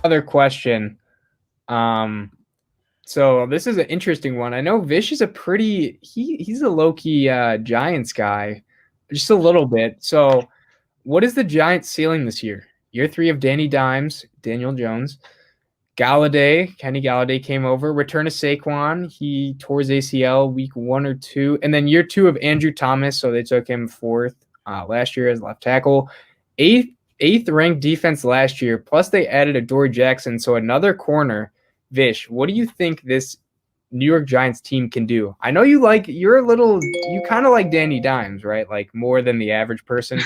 Other question. Um, so this is an interesting one. I know Vish is a pretty he's a low-key Giants guy, just a little bit. So what is the Giants ceiling this year? Year three of Danny Dimes, Daniel Jones. Kenny Galladay came over. Return of Saquon. He tore his ACL week 1 or 2. And then year two of Andrew Thomas. So they took him fourth last year as left tackle. Eighth ranked defense last year. Plus they added Adoree Jackson. So another corner. Vish, what do you think this New York Giants team can do? I know you kind of like Danny Dimes, right? Like more than the average person.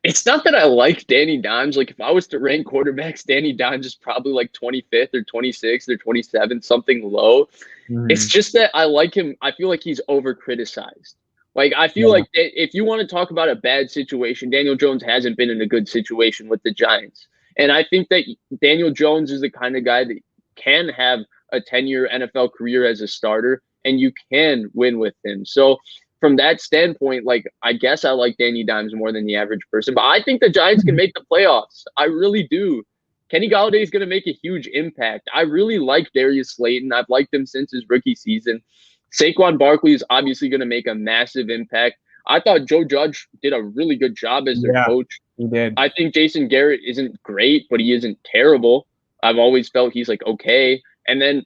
It's not that I like Danny Dimes. Like if I was to rank quarterbacks, Danny Dimes is probably like 25th or 26th or 27th, something low. It's Mm, just that I like him. I feel like he's over criticized. Like I feel yeah. like if you want to talk about a bad situation, Daniel Jones hasn't been in a good situation with the Giants. And I think that Daniel Jones is the kind of guy that can have a 10-year NFL career as a starter and you can win with him. So from that standpoint, like I guess I like Danny Dimes more than the average person, but I think the Giants can make the playoffs. I really do. Kenny Galladay is going to make a huge impact. I really like Darius Slayton. I've liked him since his rookie season. Saquon Barkley is obviously going to make a massive impact. I thought Joe Judge did a really good job as their Yeah, coach. he did. I think Jason Garrett isn't great, but he isn't terrible. I've always felt he's like okay. And then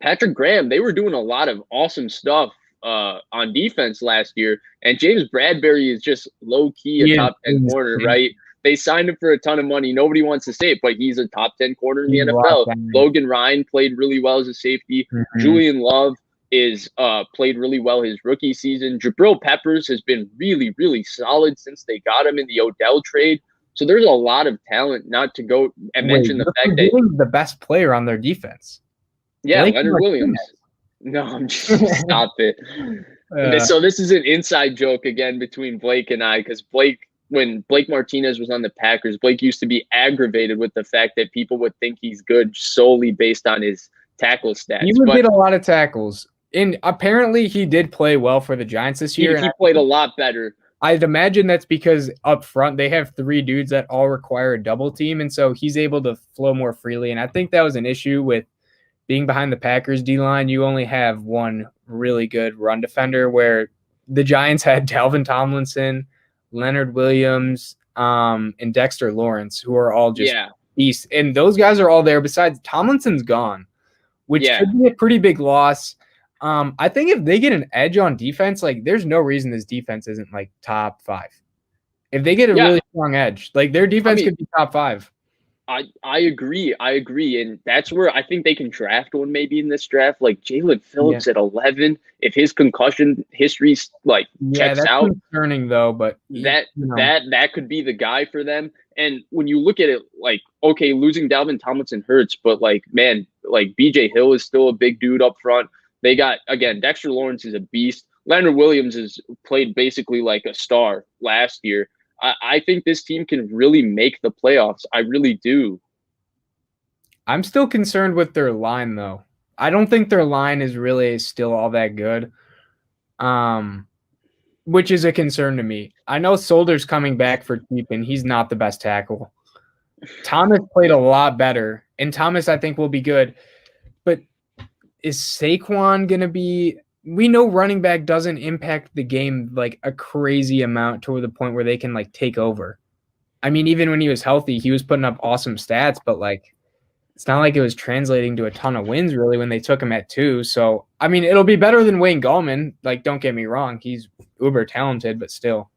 Patrick Graham, they were doing a lot of awesome stuff on defense last year. And James Bradbury is just low key a He is top 10 corner, insane. right? They signed him for a ton of money. Nobody wants to say it, but he's a top 10 corner in the He's NFL. locked down. Logan Ryan played really well as a safety. Mhm. Julian Love is played really well his rookie season. Jabril Peppers has been really, really solid since they got him in the Odell trade. So there's a lot of talent, not to go and Wait, mention the you're fact that, forgetting the best player on their defense, yeah, Blake Leonard Williams. Martinez. No, I'm just stop it. Uh, So this is an inside joke again between Blake and I, because when Blake Martinez was on the Packers, Blake used to be aggravated with the fact that people would think he's good solely based on his tackle he stats. would But get a lot of tackles, and apparently he did play well for the Giants this year. And he played a lot better. I'd imagine that's because up front they have three dudes that all require a double team, and so he's able to flow more freely. And I think that was an issue with being behind the Packers D line. You only have one really good run defender, where the Giants had Dalvin Tomlinson, Leonard Williams, and Dexter Lawrence, who are all just Yeah, beasts. And those guys are all there. Besides, Tomlinson's gone, which yeah, could be a pretty big loss. I think if they get an edge on defense, like there's no reason this defense isn't like top five. If they get a yeah. really strong edge, like their I defense mean, could be top five. I agree. I agree. And that's where I think they can draft one maybe in this draft. Like Jalen Yeah, Phillips at 11, if his concussion history like yeah, checks that's out, concerning though. But that could be the guy for them. And when you look at it, like, okay, losing Dalvin Tomlinson hurts, but like, man, like BJ Hill is still a big dude up front. They got again, Dexter Lawrence is a beast. Leonard Williams has played basically like a star last year. I think this team can really make the playoffs. I really do. I'm still concerned with their line though. I don't think their line is really still all that good. Um, which is a concern to me. I know Solder's coming back for cheap, and he's not the best tackle. Thomas played a lot better, and Thomas I think will be good. But is Saquon gonna be? We know running back doesn't impact the game like a crazy amount to the point where they can like take over. I mean, even when he was healthy, he was putting up awesome stats, but like it's not like it was translating to a ton of wins really when they took him at 2. So I mean, it'll be better than Wayne Gallman. Like, don't get me wrong, he's uber talented, but still.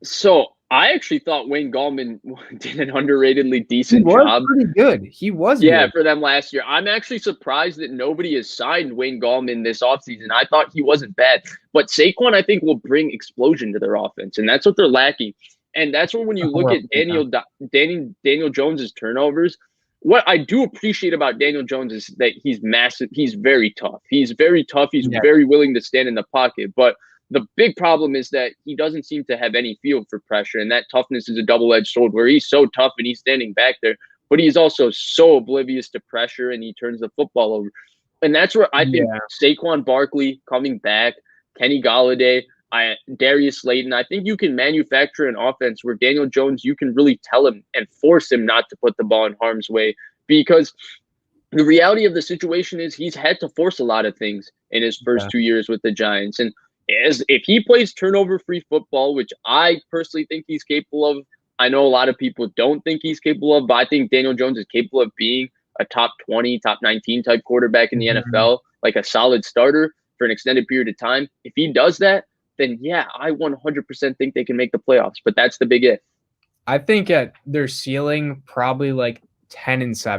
So I actually thought Wayne Gallman did an underratedly He decent was job. pretty good. He was Yeah, good. for them last year. I'm actually surprised that nobody has signed Wayne Gallman this offseason. I thought he wasn't bad. But Saquon, I think, will bring explosion to their offense, and that's what they're lacking. And that's where when you look at Daniel Jones's turnovers, what I do appreciate about Daniel Jones is that he's massive. He's very tough. He's very tough. He's Yeah. very willing to stand in the pocket. But the big problem is that he doesn't seem to have any feel for pressure. And that toughness is a double-edged sword where he's so tough and he's standing back there, but he's also so oblivious to pressure and he turns the football over. And that's where I think Yeah. Saquon Barkley coming back, Kenny Galladay, Darius Slayton. I think you can manufacture an offense where Daniel Jones, you can really tell him and force him not to put the ball in harm's way, because the reality of the situation is he's had to force a lot of things in his first Yeah. 2 years with the Giants. And if he plays turnover-free football, which I personally think he's capable of, I know a lot of people don't think he's capable of, but I think Daniel Jones is capable of being a top 20, top 19 type quarterback in the NFL, like a solid starter for an extended period of time. If he does that, then yeah, I 100% think they can make the playoffs. But that's the big if. I think at their ceiling, probably like 10-7.